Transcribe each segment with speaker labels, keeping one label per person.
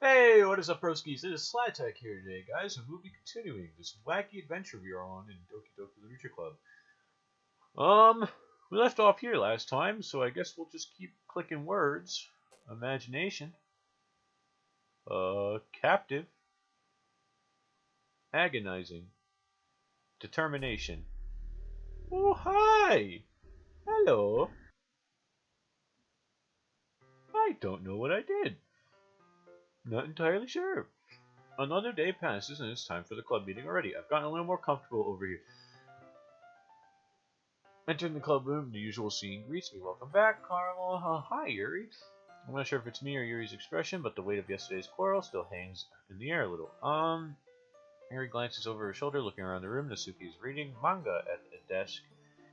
Speaker 1: Hey, what is up, broskies? It is Slytech here today, guys, and we'll be continuing this wacky adventure we are on in Doki Doki Literature Club. We left off here last time, so I guess we'll just keep clicking words. Imagination. Captive. Agonizing. Determination. Oh, hi! Hello. I don't know what I did. Not entirely sure. Another day passes and it's time for the club meeting already. I've gotten a little more comfortable over here. Entering the club room, the usual scene greets me. Welcome back, Carl. Hi, Yuri. I'm not sure if it's me or Yuri's expression, but the weight of yesterday's quarrel still hangs in the air a little. Yuri glances over her shoulder, looking around the room. Natsuki is reading manga at a desk,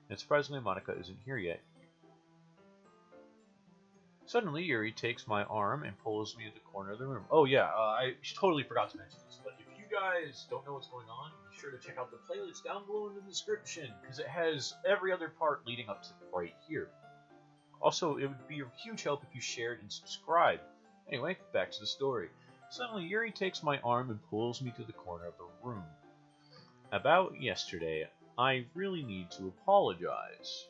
Speaker 1: and surprisingly, Monika isn't here yet. Suddenly, Yuri takes my arm and pulls me to the corner of the room. Oh yeah, I totally forgot to mention this, but if you guys don't know what's going on, be sure to check out the playlist down below in the description, because it has every other part leading up to right here. Also, it would be a huge help if you shared and subscribed. Anyway, back to the story. Suddenly, Yuri takes my arm and pulls me to the corner of the room. About yesterday, I really need to apologize.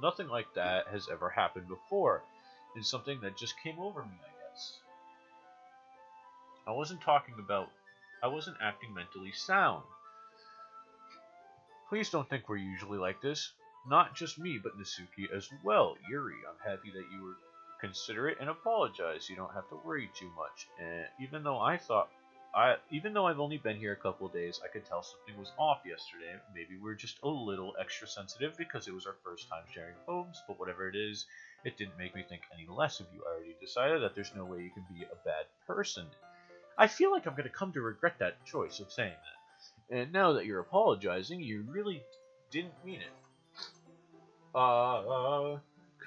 Speaker 1: Nothing like that has ever happened before. It's something that just came over me, I guess. I wasn't acting mentally sound. Please don't think we're usually like this. Not just me, but Natsuki as well. Yuri, I'm happy that you were considerate and apologize. You don't have to worry too much. And even though I've only been here a couple of days, I could tell something was off yesterday. Maybe we're just a little extra sensitive because it was our first time sharing poems, but whatever it is, it didn't make me think any less of you. I already decided that there's no way you can be a bad person. I feel like I'm going to come to regret that choice of saying that. And now that you're apologizing, you really didn't mean it.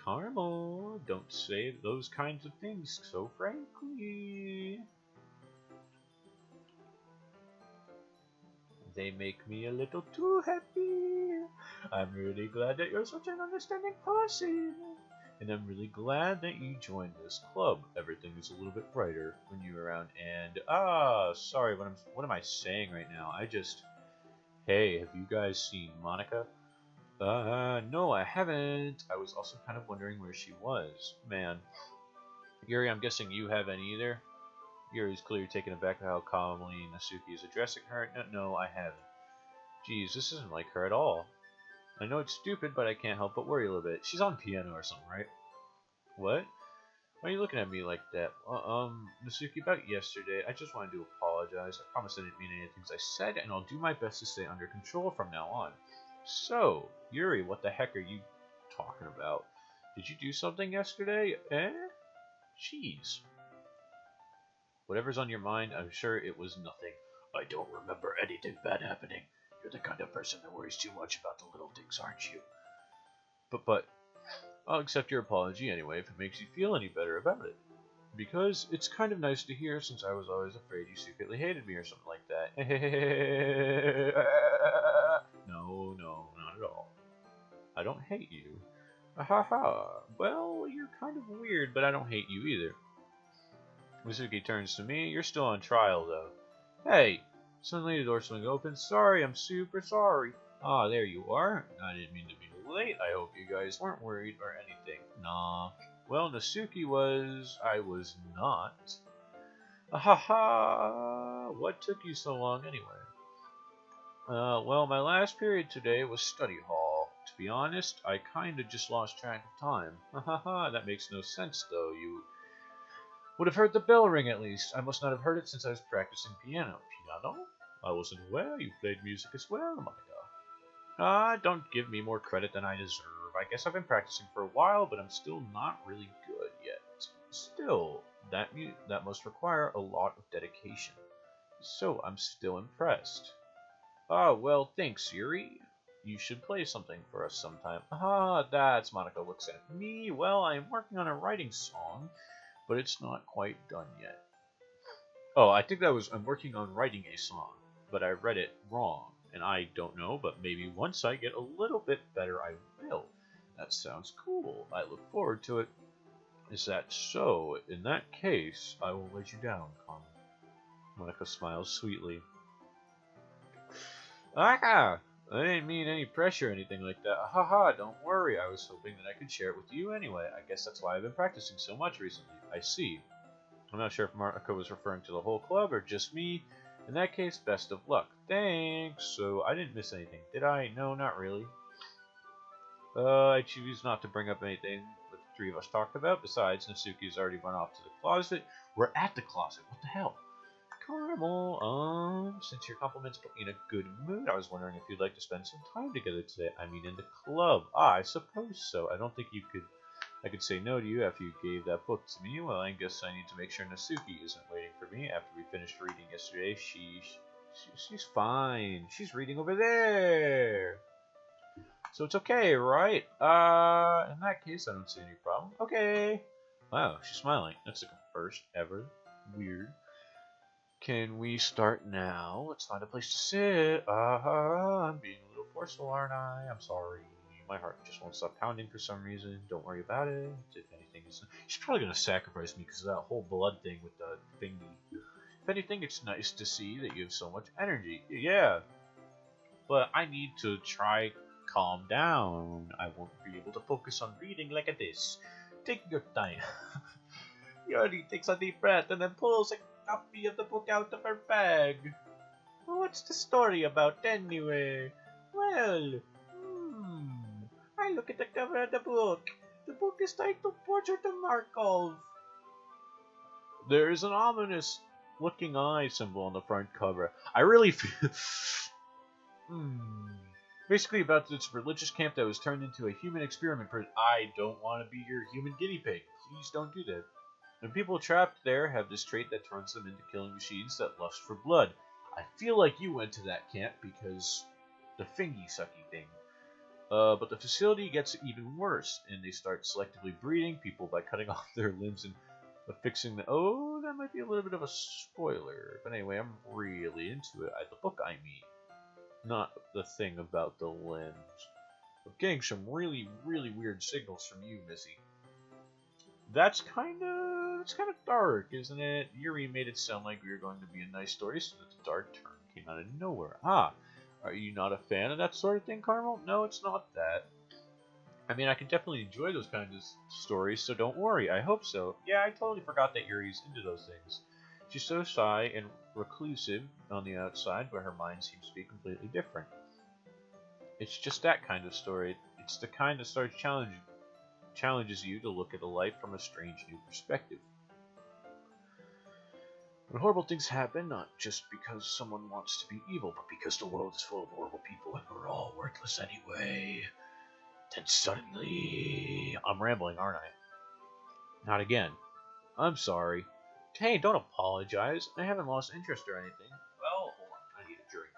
Speaker 1: Carmel, don't say those kinds of things so frankly. They make me a little too happy. I'm really glad that you're such an understanding person. And I'm really glad that you joined this club. Everything is a little bit brighter when you're around. And, sorry, what am I saying right now? Hey, have you guys seen Monika? No, I haven't. I was also kind of wondering where she was. Man. Yuri, I'm guessing you haven't either? Yuri's clearly taken aback at how calmly Natsuki is addressing her. No, I haven't. Geez, this isn't like her at all. I know it's stupid, but I can't help but worry a little bit. She's on piano or something, right? What? Why are you looking at me like that? Natsuki, about yesterday, I just wanted to apologize. I promise I didn't mean any of the things I said, and I'll do my best to stay under control from now on. So, Yuri, what the heck are you talking about? Did you do something yesterday? Jeez. Whatever's on your mind, I'm sure it was nothing. I don't remember anything bad happening. You're the kind of person that worries too much about the little things, aren't you? But, I'll accept your apology anyway if it makes you feel any better about it. Because it's kind of nice to hear since I was always afraid you secretly hated me or something like that. No, not at all. I don't hate you. Well, you're kind of weird, but I don't hate you either. Natsuki turns to me. You're still on trial, though. Hey! Suddenly the door swings open. Sorry, I'm super sorry. Ah, there you are. I didn't mean to be late. I hope you guys weren't worried or anything. Nah. Well, Natsuki was. I was not. What took you so long anyway? Well, my last period today was study hall. To be honest, I kinda just lost track of time. That makes no sense, though. You would have heard the bell ring at least. I must not have heard it since I was practicing piano. Piano? I wasn't aware you played music as well, Monika. Don't give me more credit than I deserve. I guess I've been practicing for a while, but I'm still not really good yet. Still, that must require a lot of dedication. So I'm still impressed. Well, thanks, Yuri. You should play something for us sometime. That's Monika looks at me. Well, I am working on a writing song, but it's not quite done yet. Oh, I think that was, I'm working on writing a song, but I read it wrong, and I don't know, but maybe once I get a little bit better, I will. That sounds cool. I look forward to it. Is that so? In that case, I will let you down, Carmen. Monica smiles sweetly. Ah! I didn't mean any pressure or anything like that. Haha, don't worry. I was hoping that I could share it with you anyway. I guess that's why I've been practicing so much recently. I see. I'm not sure if Monica was referring to the whole club or just me. In that case, best of luck. Thanks. So, I didn't miss anything, did I? No, not really. I choose not to bring up anything that the three of us talked about. Besides, Natsuki's already run off to the closet. We're at the closet. What the hell? Caramel, since your compliments put me in a good mood, I was wondering if you'd like to spend some time together today. I mean, in the club. Ah, I suppose so. I don't think I could say no to you after you gave that book to me. Well, I guess I need to make sure Natsuki isn't waiting for me after we finished reading yesterday. She's fine. She's reading over there. So it's okay, right? In that case, I don't see any problem. Okay. Wow, she's smiling. That's the first ever. Weird. Can we start now? Let's find a place to sit. I'm being a little forceful, aren't I? I'm sorry. My heart just won't stop pounding for some reason. Don't worry about it. If anything, she's probably gonna sacrifice me because of that whole blood thing with the thingy. If anything, it's nice to see that you have so much energy. Yeah, but I need to try calm down. I won't be able to focus on reading like this. Take your time. Yori takes a deep breath and then pulls a copy of the book out of her bag. What's the story about anyway? Well, I look at the cover of the book. The book is titled Portrait of Markov. There is an ominous looking eye symbol on the front cover. I really feel... Basically about this religious camp that was turned into a human experiment. I don't want to be your human guinea pig. Please don't do that. The people trapped there have this trait that turns them into killing machines that lust for blood. I feel like you went to that camp because the fingy sucky thing. But the facility gets even worse, and they start selectively breeding people by cutting off their limbs and affixing the... Oh, that might be a little bit of a spoiler. But anyway, I'm really into it. The book, I mean. Not the thing about the limbs. I'm getting some really, really weird signals from you, Missy. That's kind of dark, isn't it? Yuri made it sound like we were going to be a nice story, so that the dark turn came out of nowhere. Ah, are you not a fan of that sort of thing, Carmel? No, it's not that. I mean, I can definitely enjoy those kinds of stories, so don't worry. I hope so. Yeah, I totally forgot that Yuri's into those things. She's so shy and reclusive on the outside, but her mind seems to be completely different. It's just that kind of story. It's the kind of story challenges you to look at a life from a strange new perspective. When horrible things happen, not just because someone wants to be evil, but because the world is full of horrible people and we're all worthless anyway. Then suddenly... I'm rambling, aren't I? Not again. I'm sorry. Hey, don't apologize. I haven't lost interest or anything. Well, hold on. I need a drink.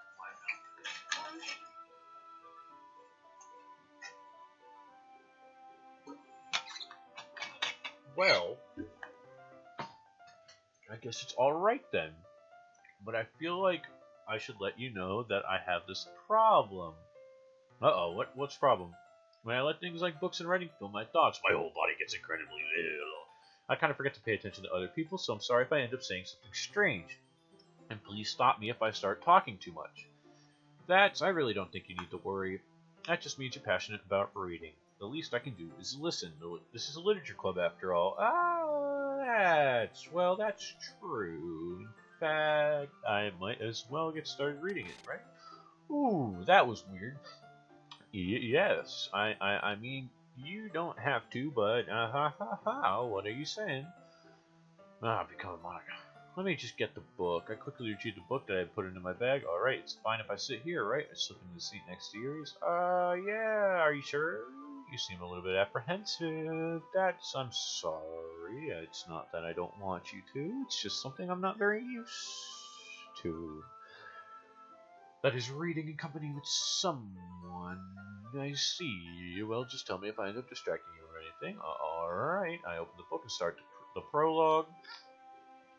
Speaker 1: Well, I guess it's alright then. But I feel like I should let you know that I have this problem. Uh-oh, what's the problem? When I let things like books and writing fill my thoughts, my whole body gets incredibly ill. I kind of forget to pay attention to other people, so I'm sorry if I end up saying something strange. And please stop me if I start talking too much. I really don't think you need to worry. That just means you're passionate about reading. The least I can do is listen. This is a literature club after all. That's true. In fact, I might as well get started reading it, right? Ooh, that was weird. Yes, I mean, you don't have to, but what are you saying? Become a Monica. Let me just get the book. I quickly retrieved the book that I put into my bag. Alright, it's fine if I sit here, right? I slip into the seat next to yours. Yeah, are you sure? You seem a little bit apprehensive. I'm sorry. It's not that I don't want you to. It's just something I'm not very used to. That is reading in company with someone. I see. Well, just tell me if I end up distracting you or anything. Alright. I open the book and start the prologue.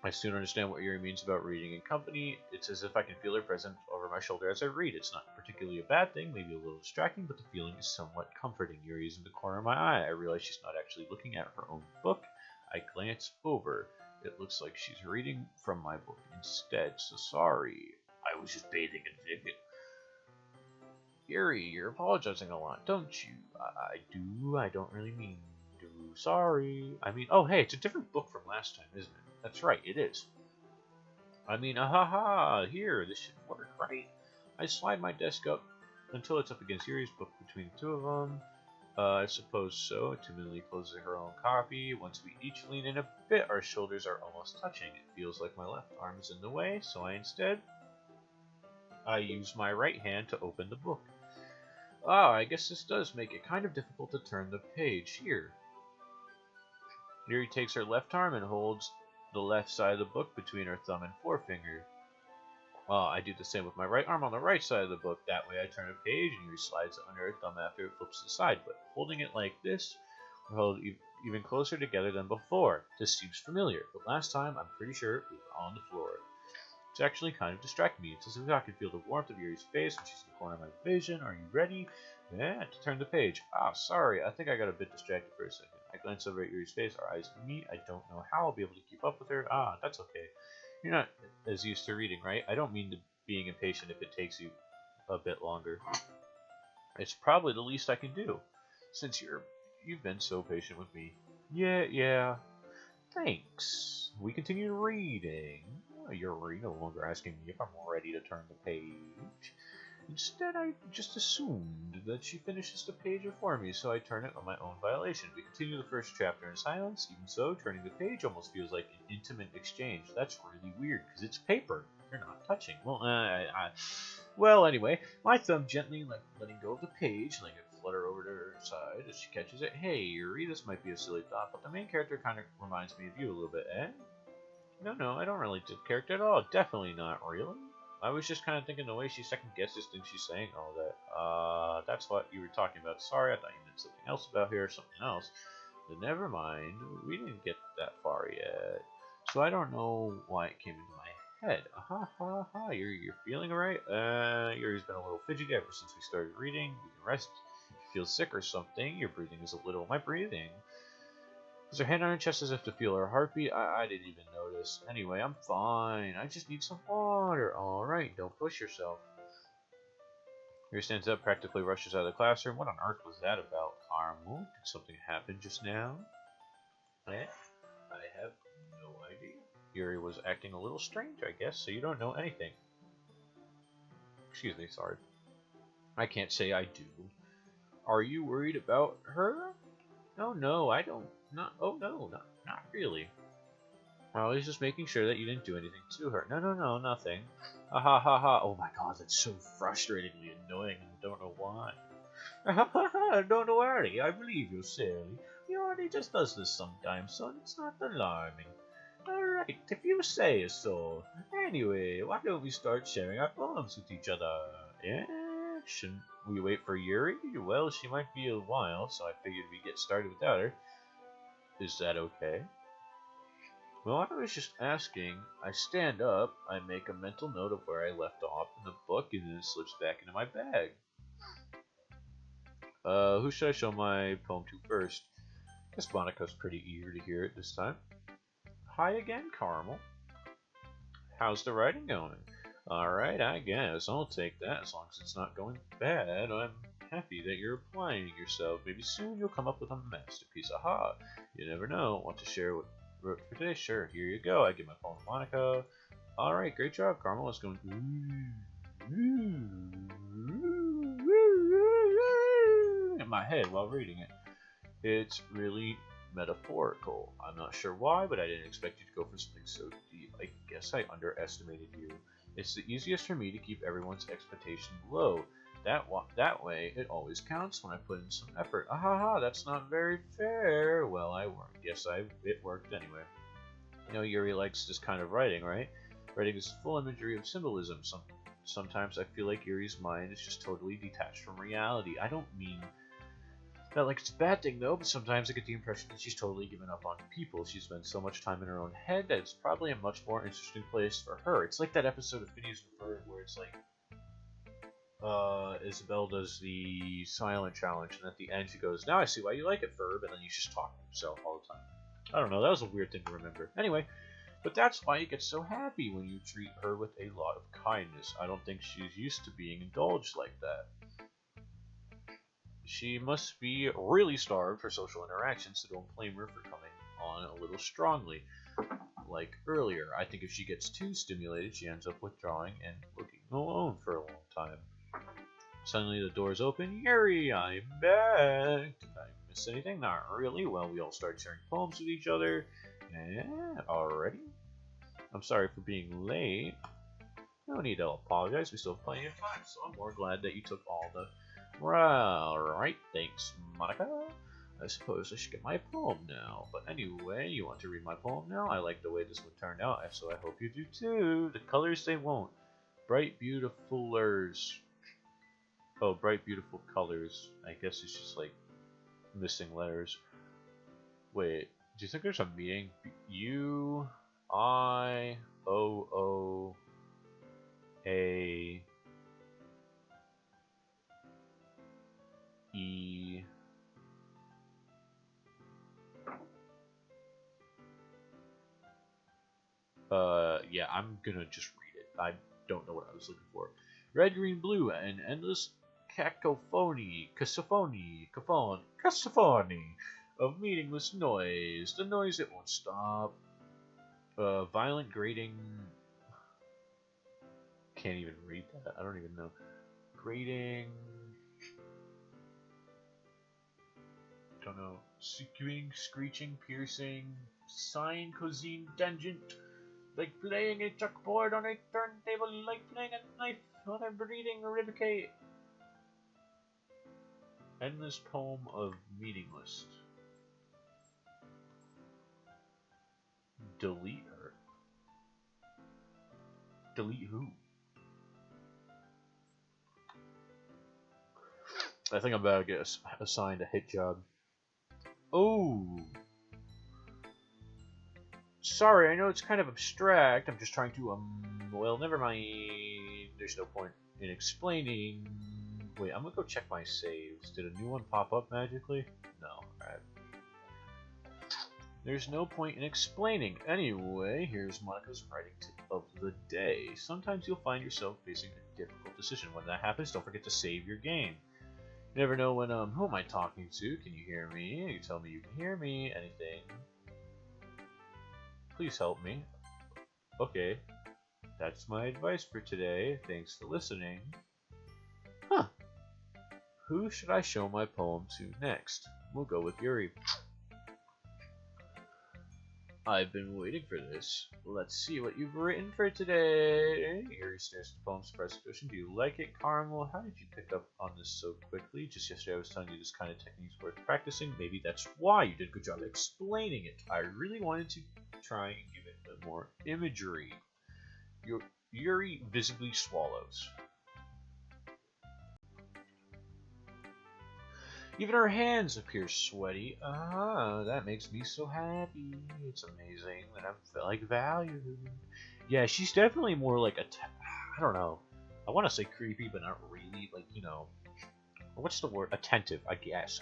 Speaker 1: I soon understand what Yuri means about reading in company. It's as if I can feel her presence over my shoulder as I read. It's not particularly a bad thing, maybe a little distracting, but the feeling is somewhat comforting. Yuri is in the corner of my eye. I realize she's not actually looking at her own book. I glance over. It looks like she's reading from my book instead, so sorry. I was just bathing in thinking. Yuri, you're apologizing a lot, don't you? I do. I don't really mean to. Sorry. I mean, oh, hey, it's a different book from last time, isn't it? That's right, it is. I mean, ahaha, here, this should work, right? I slide my desk up until it's up against Yuri's book between the two of them. I suppose so. Timidly closing her own copy. Once we each lean in a bit, our shoulders are almost touching. It feels like my left arm is in the way, so I use my right hand to open the book. Ah, I guess this does make it kind of difficult to turn the page here. Yuri takes her left arm and holds the left side of the book between her thumb and forefinger. I do the same with my right arm on the right side of the book. That way I turn a page and Yuri slides it under her thumb after it flips to the side. But holding it like this, we're held even closer together than before. This seems familiar, but last time I'm pretty sure we were on the floor. It's actually kind of distracting me. It's as if I can feel the warmth of Yuri's face when she's in the corner of my vision. Are you ready? Yeah, to turn the page. Ah, sorry. I think I got a bit distracted for a second. I glance over at Yuri's face, our eyes meet. I don't know how I'll be able to keep up with her. Ah, that's okay. You're not as used to reading, right? I don't mean to being impatient if it takes you a bit longer. It's probably the least I can do, since you've been so patient with me. Yeah. Thanks. We continue reading. Yuri no longer asking me if I'm ready to turn the page. Instead, I just assumed that she finishes the page before me, so I turn it on my own violation. We continue the first chapter in silence. Even so, turning the page almost feels like an intimate exchange. That's really weird, because it's paper. You're not touching. Well, anyway, my thumb gently letting go of the page, letting it flutter over to her side as she catches it. Hey, Yuri, this might be a silly thought, but the main character kind of reminds me of you a little bit, eh? No, I don't relate to the character at all. Definitely not, really. I was just kind of thinking the way she second guesses things she's saying all that. That's what you were talking about. Sorry, I thought you meant something else about here, something else. But never mind. We didn't get that far yet. So I don't know why it came into my head. You're feeling alright? Yuri's been a little fidgety ever since we started reading. You can rest. If you feel sick or something, your breathing is a little. My breathing? Puts her hand on her chest as if to feel her heartbeat. I didn't even notice. Anyway, I'm fine. I just need some water. Alright, don't push yourself. Yuri stands up, practically rushes out of the classroom. What on earth was that about, Carmel? Did something happen just now? I have no idea. Yuri was acting a little strange, I guess, so you don't know anything. Excuse me, sorry. I can't say I do. Are you worried about her? No, I don't. Not really. I was just making sure that you didn't do anything to her. No, nothing. Oh my god, that's so frustratingly annoying and I don't know why. Don't worry, I believe you, Sally. Yuri just does this sometimes, son. It's not alarming. Alright, if you say so. Anyway, why don't we start sharing our poems with each other? Yeah? Shouldn't we wait for Yuri? Well, she might be a while, so I figured we'd get started without her. Is that okay? Well, I was just asking. I stand up, I make a mental note of where I left off in the book, and then it slips back into my bag. Who should I show my poem to first? Guess Monica's pretty eager to hear it this time. Hi again, Carmel. How's the writing going? Alright, I guess. I'll take that as long as it's not going bad. I'm happy that you're applying yourself. Maybe soon you'll come up with a masterpiece. Aha! You never know. Want to share what you wrote for today? Sure, here you go. I give my poem to Monica. Alright, great job, Carmel. It's going in my head while reading it. It's really metaphorical. I'm not sure why, but I didn't expect you to go for something so deep. I guess I underestimated you. It's the easiest for me to keep everyone's expectation low. That way, it always counts when I put in some effort. That's not very fair. Well, it worked anyway. You know, Yuri likes this kind of writing, right? Writing is full imagery of symbolism. Sometimes I feel like Yuri's mind is just totally detached from reality. I don't mean that like it's a bad thing though, but sometimes I get the impression that she's totally given up on people. She spends so much time in her own head that it's probably a much more interesting place for her. It's like that episode of Phineas and Ferb where it's like Isabel does the silent challenge, and at the end she goes, "Now I see why you like it, Ferb," and then he's just talking to himself all the time. I don't know, that was a weird thing to remember. Anyway, but that's why you get so happy when you treat her with a lot of kindness. I don't think she's used to being indulged like that. She must be really starved for social interaction, so don't blame her for coming on a little strongly. Like earlier, I think if she gets too stimulated, she ends up withdrawing and looking alone for a long time. Suddenly the doors open. Yuri, I'm back. Did I miss anything? Not really. Well, we all started sharing poems with each other. Yeah, already? I'm sorry for being late. No need to apologize. We still have plenty of time, so I'm more glad that you took all the... Well, right, thanks, Monica. I suppose I should get my poem now. But anyway, you want to read my poem now? I like the way this one turned out, so I hope you do too. The colors they won't. Bright, beautifulers. Oh, bright, beautiful colors. I guess it's just like missing letters. Wait, do you think there's a meaning? U, I, O, O, A, E. Yeah, I'm gonna just read it. I don't know what I was looking for. Red, green, blue, an endless cacophony of meaningless noise. The noise that won't stop. Violent grating. Can't even read that. I don't even know. Grating. Don't know. Sequing, screeching, piercing, sine, cosine, tangent. Like playing a chalkboard on a turntable, like playing a knife on a breathing ribcage. Endless poem of meaningless. Delete her. Delete who? I think I'm about to get assigned a hit job. Oh! Sorry, I know it's kind of abstract. I'm just trying to, well, never mind. There's no point in explaining. Wait, I'm gonna go check my saves. Did a new one pop up magically? No. Alright. There's no point in explaining. Anyway, here's Monica's writing tip of the day. Sometimes you'll find yourself facing a difficult decision. When that happens, don't forget to save your game. You never know when, who am I talking to? Can you hear me? You tell me you can hear me. Anything? Please help me. Okay. That's my advice for today. Thanks for listening. Huh. Who should I show my poem to next? We'll go with Yuri. I've been waiting for this. Let's see what you've written for today. Yuri stares at the poem's presentation. Do you like it, Caramel? How did you pick up on this so quickly? Just yesterday I was telling you this kind of technique's worth practicing. Maybe that's why you did a good job explaining it. I really wanted to try and give it a more imagery. Yuri visibly swallows. Even her hands appear sweaty. Ah, that makes me so happy. It's amazing that I'm like valued. Yeah, she's definitely more like I don't know. I want to say creepy, but not really. Like, you know, what's the word? Attentive, I guess.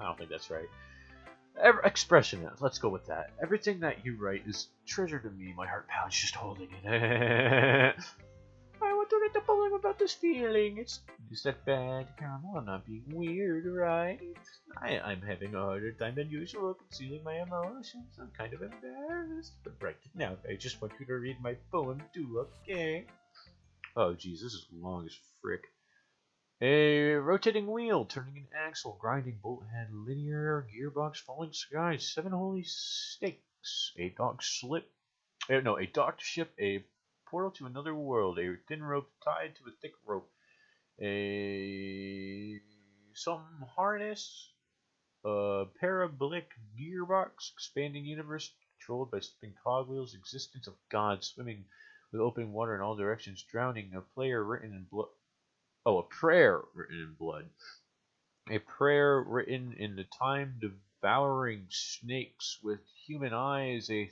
Speaker 1: I don't think that's right. Expressionist. Let's go with that. Everything that you write is treasure to me. My heart pounds just holding it. I want to write a poem about this feeling. Is that bad, Caramel? I'm not being weird, right? I'm having a harder time than usual concealing my emotions. I'm kind of embarrassed. But right now, I just want you to read my poem too, okay? Oh, jeez, this is long as frick. A rotating wheel, turning an axle, grinding bolt head, linear gearbox, falling skies, 7 holy stakes, a dock ship, a portal to another world, a thin rope tied to a thick rope, some harness, a parabolic gearbox, expanding universe controlled by slipping cogwheels, existence of God swimming with open water in all directions, drowning, a prayer written in blood. Oh, a prayer written in blood. A prayer written in the time devouring snakes with human eyes, a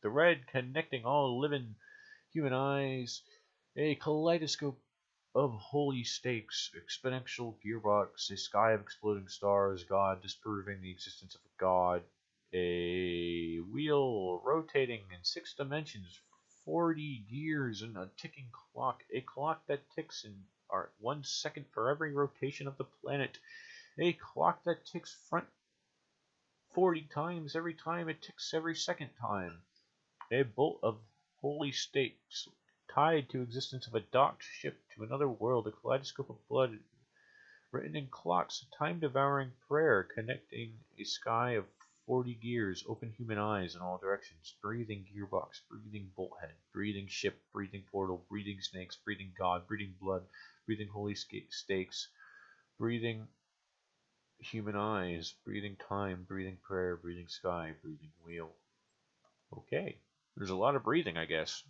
Speaker 1: thread connecting all living human eyes, a kaleidoscope of holy stakes, exponential gearbox, a sky of exploding stars, God disproving the existence of a God, a wheel rotating in 6 dimensions, 40 gears, and a ticking clock. A clock that ticks in 1 second for every rotation of the planet. A clock that ticks front 40 times every time it ticks every second time. A bolt of holy stakes tied to existence of a docked ship to another world. A kaleidoscope of blood written in clocks. A time-devouring prayer connecting a sky of 40 gears. Open human eyes in all directions. Breathing gearbox. Breathing bolthead. Breathing ship. Breathing portal. Breathing snakes. Breathing god. Breathing blood. Breathing holy stakes. Breathing human eyes. Breathing time. Breathing prayer. Breathing sky. Breathing wheel. Okay. There's a lot of breathing, I guess.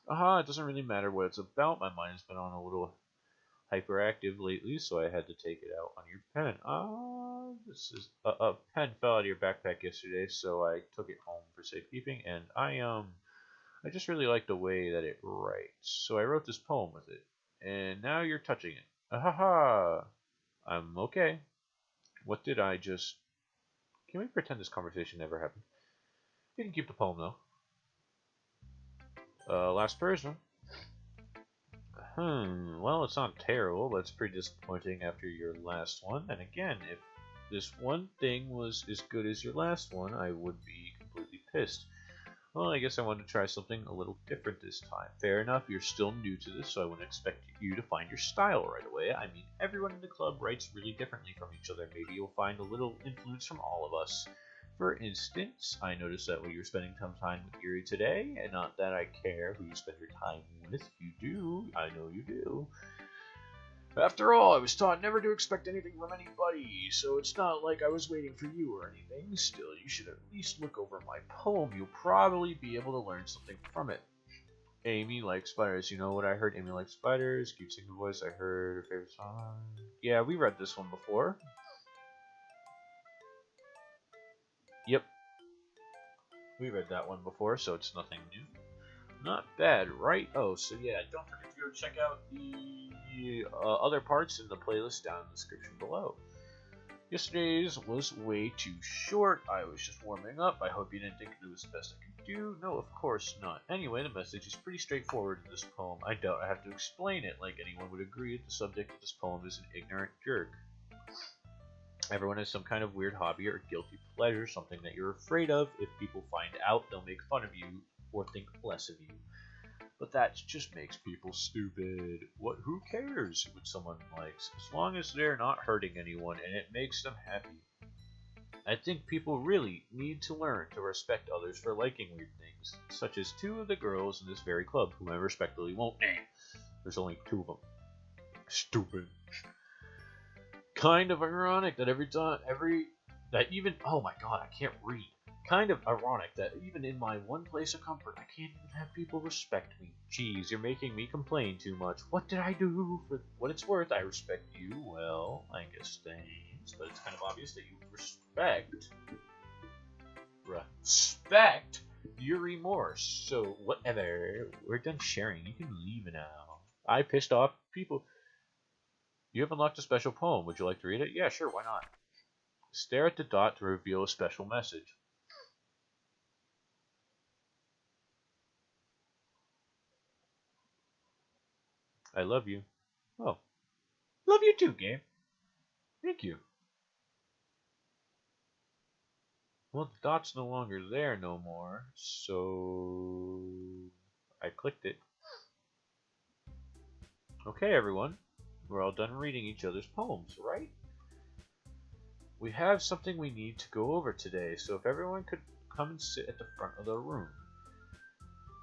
Speaker 1: It doesn't really matter what it's about. My mind has been on a little hyperactive lately, so I had to take it out on your pen. This is a pen fell out of your backpack yesterday, so I took it home for safekeeping, and I just really like the way that it writes, so I wrote this poem with it, and now you're touching it. I'm okay. What did I just... Can we pretend this conversation never happened? You can keep the poem, though. Last person. Well, it's not terrible, but it's pretty disappointing after your last one. And again, if this one thing was as good as your last one, I would be completely pissed. Well, I guess I wanted to try something a little different this time. Fair enough, you're still new to this, so I wouldn't expect you to find your style right away. I mean, everyone in the club writes really differently from each other. Maybe you'll find a little influence from all of us. For instance, I noticed that when you were spending some time with Yuri today, and not that I care who you spend your time with, you do, I know you do. After all, I was taught never to expect anything from anybody, so it's not like I was waiting for you or anything. Still, you should at least look over my poem. You'll probably be able to learn something from it. Amy likes spiders. You know what I heard? Amy likes spiders. Keep singing the voice. I heard her favorite song. Yeah, we read this one before. Yep. We read that one before, so it's nothing new. Not bad, right? Oh, so yeah, don't forget to go check out the other parts in the playlist down in the description below. Yesterday's was way too short. I was just warming up. I hope you didn't think it was the best I could do. No, of course not. Anyway, the message is pretty straightforward in this poem. I doubt I have to explain it, like anyone would agree that the subject of this poem is an ignorant jerk. Everyone has some kind of weird hobby or guilty pleasure, something that you're afraid of. If people find out, they'll make fun of you or think less of you. But that just makes people stupid. Who cares what someone likes, as long as they're not hurting anyone and it makes them happy. I think people really need to learn to respect others for liking weird things, such as 2 of the girls in this very club, whom I respectfully won't name. There's only 2 of them. Stupid. Kind of ironic that oh my god, I can't read. Kind of ironic that even in my one place of comfort, I can't even have people respect me. Jeez, you're making me complain too much. What did I do? For what it's worth, I respect you. Well, I guess thanks, but it's kind of obvious that you respect your remorse. So whatever, we're done sharing. You can leave now. I pissed off people. You have unlocked a special poem. Would you like to read it? Yeah, sure, why not? Stare at the dot to reveal a special message. I love you. Oh. Love you too, game. Thank you. Well, the dot's no longer there no more, so I clicked it. Okay, everyone. We're all done reading each other's poems, right? We have something we need to go over today, so if everyone could come and sit at the front of the room.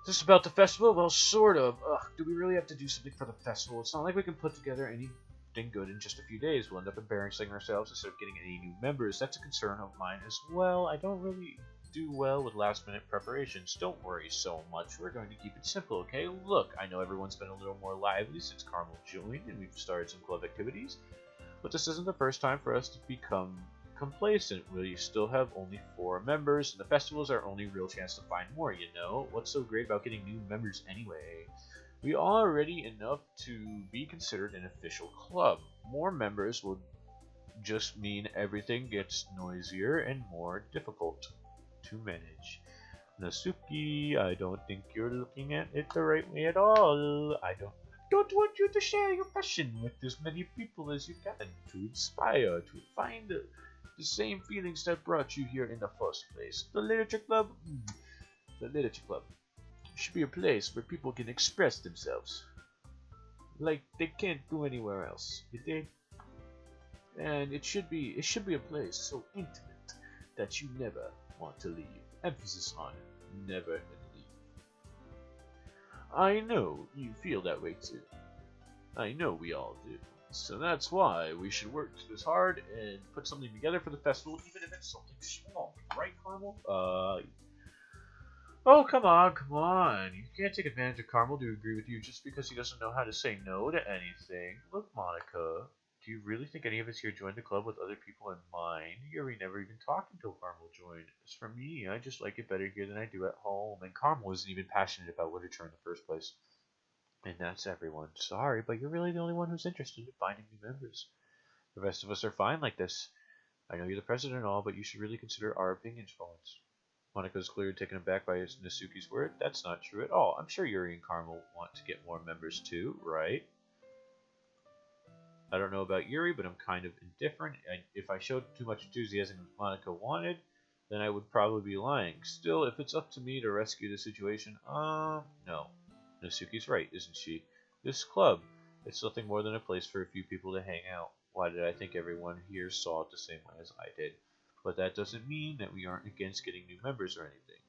Speaker 1: Is this about the festival? Well, sort of. Ugh, do we really have to do something for the festival? It's not like we can put together anything good in just a few days. We'll end up embarrassing ourselves instead of getting any new members. That's a concern of mine as well. I don't really do well with last-minute preparations. Don't worry so much. We're going to keep it simple, okay? Look, I know everyone's been a little more lively since Carmel joined, and we've started some club activities. But this isn't the first time for us to become complacent. We still have only 4 members, and the festival's our only real chance to find more, you know? What's so great about getting new members anyway? We are already enough to be considered an official club. More members will just mean everything gets noisier and more difficult. to manage. Nasuki, I don't think you're looking at it the right way at all. I don't want you to share your passion with as many people as you can to inspire, to find the same feelings that brought you here in the first place. The Literature Club? The Literature Club should be a place where people can express themselves like they can't do anywhere else. You dig? And it should be a place so intimate that you never want to leave. Emphasis on never leave. I know you feel that way too. I know we all do. So that's why we should work this hard and put something together for the festival, even if it's something small. Right, Carmel? Oh, come on. You can't take advantage of Carmel to agree with you just because he doesn't know how to say no to anything. Look, Monica, do you really think any of us here joined the club with other people in mind? Yuri never even talked until Carmel joined. As for me, I just like it better here than I do at home. And Carmel isn't even passionate about literature in the first place. And that's everyone. Sorry, but you're really the only one who's interested in finding new members. The rest of us are fine like this. I know you're the president and all, but you should really consider our opinions for once. Monika's clearly taken aback by Nasuki's word. That's not true at all. I'm sure Yuri and Carmel want to get more members too, right? I don't know about Yuri, but I'm kind of indifferent. And if I showed too much enthusiasm as Monika wanted, then I would probably be lying. Still, if it's up to me to rescue the situation, no. Nasuki's right, isn't she? This club, it's nothing more than a place for a few people to hang out. Why did I think everyone here saw it the same way as I did? But that doesn't mean that we aren't against getting new members or anything.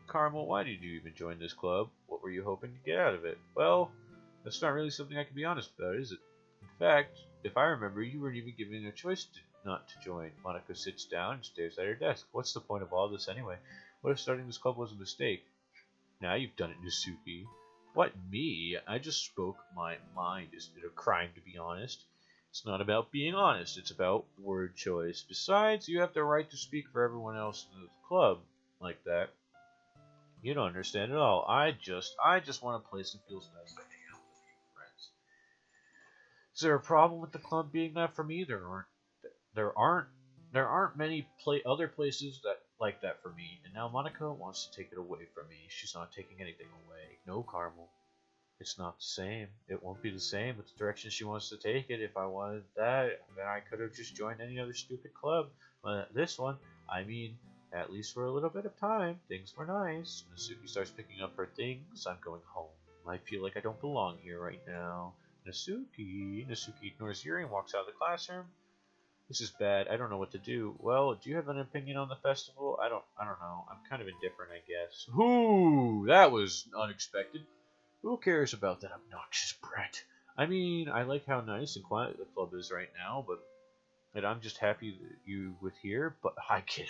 Speaker 1: Carmel, why did you even join this club? What were you hoping to get out of it? Well, that's not really something I can be honest about, is it? In fact, if I remember, you weren't even given a choice not to join. Monika sits down and stares at her desk. What's the point of all this anyway? What if starting this club was a mistake? Now you've done it, Nasuki. What, me? I just spoke my mind. Is it a crime to be honest? It's not about being honest, it's about word choice. Besides, you have the right to speak for everyone else in the club like that. You don't understand at all. I just want a place that feels nice to hang out with a few friends. Is there a problem with the club being that for me? There aren't many other places that like that for me. And now Monika wants to take it away from me. She's not taking anything away. No, Carmel. It's not the same. It won't be the same with the direction she wants to take it. If I wanted that, then I could have just joined any other stupid club. But this one, I mean, at least for a little bit of time, things were nice. Nasuki starts picking up her things. I'm going home. I feel like I don't belong here right now. Nasuki ignores Yuri and walks out of the classroom. This is bad. I don't know what to do. Well, do you have an opinion on the festival? I don't know. I'm kind of indifferent, I guess. Ooh, that was unexpected. Who cares about that obnoxious brat? I mean, I like how nice and quiet the club is right now, and I'm just happy that you with here, but I can't.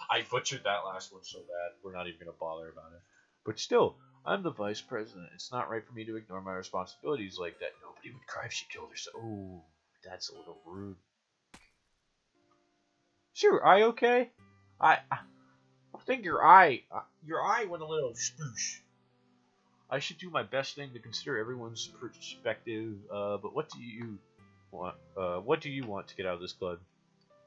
Speaker 1: I butchered that last one so bad. We're not even going to bother about it. But still, I'm the vice president. It's not right for me to ignore my responsibilities like that. Nobody would cry if she killed herself. Oh, that's a little rude. Sure, I okay? I think your eye went a little spoosh. I should do my best thing to consider everyone's perspective, but what do you want? What do you want to get out of this club?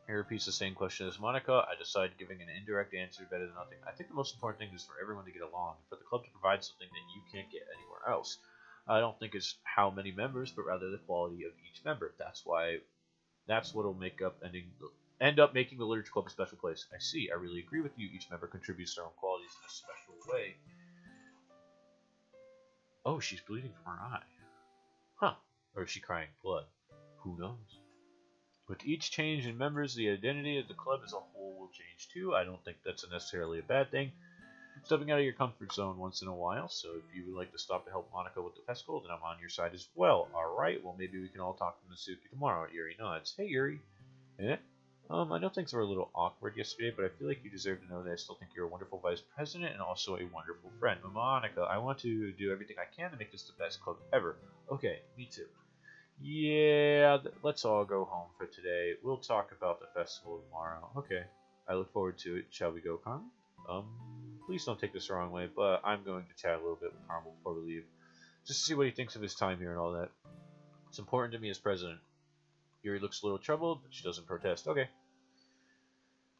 Speaker 1: He repeats the same question as Monika. I decide giving an indirect answer better than nothing. I think the most important thing is for everyone to get along, for the club to provide something that you can't get anywhere else. I don't think it's how many members, but rather the quality of each member. That's what'll end up making the Literature Club a special place. I see. I really agree with you. Each member contributes their own qualities in a special way. Oh, she's bleeding from her eye. Huh. Or is she crying blood? Who knows? With each change in members, the identity of the club as a whole will change too. I don't think that's necessarily a bad thing. Stepping out of your comfort zone once in a while, so if you would like to stop to help Monika with the festival, then I'm on your side as well. Alright, well maybe we can all talk to Nasuki tomorrow. Yuri nods. Hey Yuri. Eh? I know things were a little awkward yesterday, but I feel like you deserve to know that I still think you're a wonderful vice president and also a wonderful friend. Monika, I want to do everything I can to make this the best club ever. Okay, me too. Yeah, let's all go home for today. We'll talk about the festival tomorrow. Okay, I look forward to it. Shall we go, Carmel? Please don't take this the wrong way, but I'm going to chat a little bit with Carmel before we leave. Just to see what he thinks of his time here and all that. It's important to me as president. Yuri looks a little troubled, but she doesn't protest. Okay.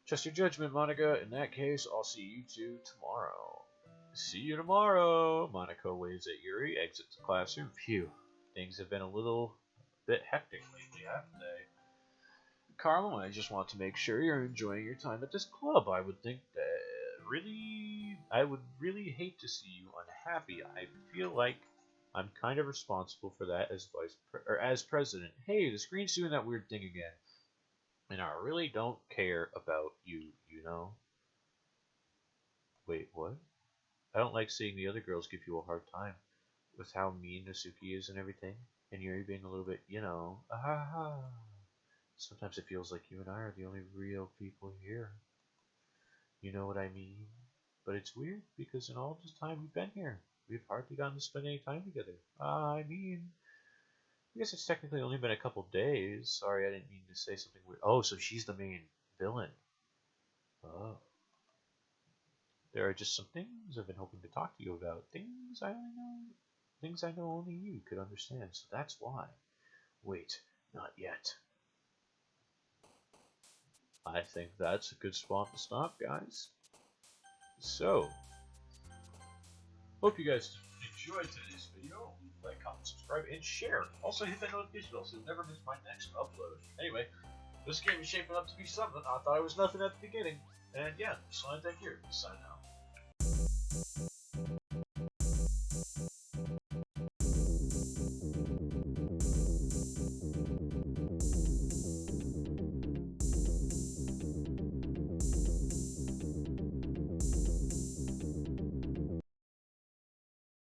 Speaker 1: Trust your judgment, Monica. In that case, I'll see you two tomorrow. See you tomorrow. Monica waves at Yuri, exits the classroom. Phew. Things have been a little bit hectic lately, haven't they? Carlo, I just want to make sure you're enjoying your time at this club. I would really hate to see you unhappy. I feel like I'm kind of responsible for that as president. Hey, the screen's doing that weird thing again. And I really don't care about you, you know? Wait, what? I don't like seeing the other girls give you a hard time with how mean Nasuki is and everything. And Yuri being a little bit, Sometimes it feels like you and I are the only real people here. You know what I mean? But it's weird because in all this time we've been here, we've hardly gotten to spend any time together. I guess it's technically only been a couple days. Sorry, I didn't mean to say something weird. Oh, so she's the main villain. Oh. There are just some things I've been hoping to talk to you about. Things I know only you could understand. So that's why. Wait, not yet. I think that's a good spot to stop, guys. So, hope you guys enjoyed today's video. Like, comment, subscribe, and share. Also hit that notification bell so you'll never miss my next upload. Anyway, this game is shaping up to be something. I thought it was nothing at the beginning. And yeah, Slime Tech here. Sign out.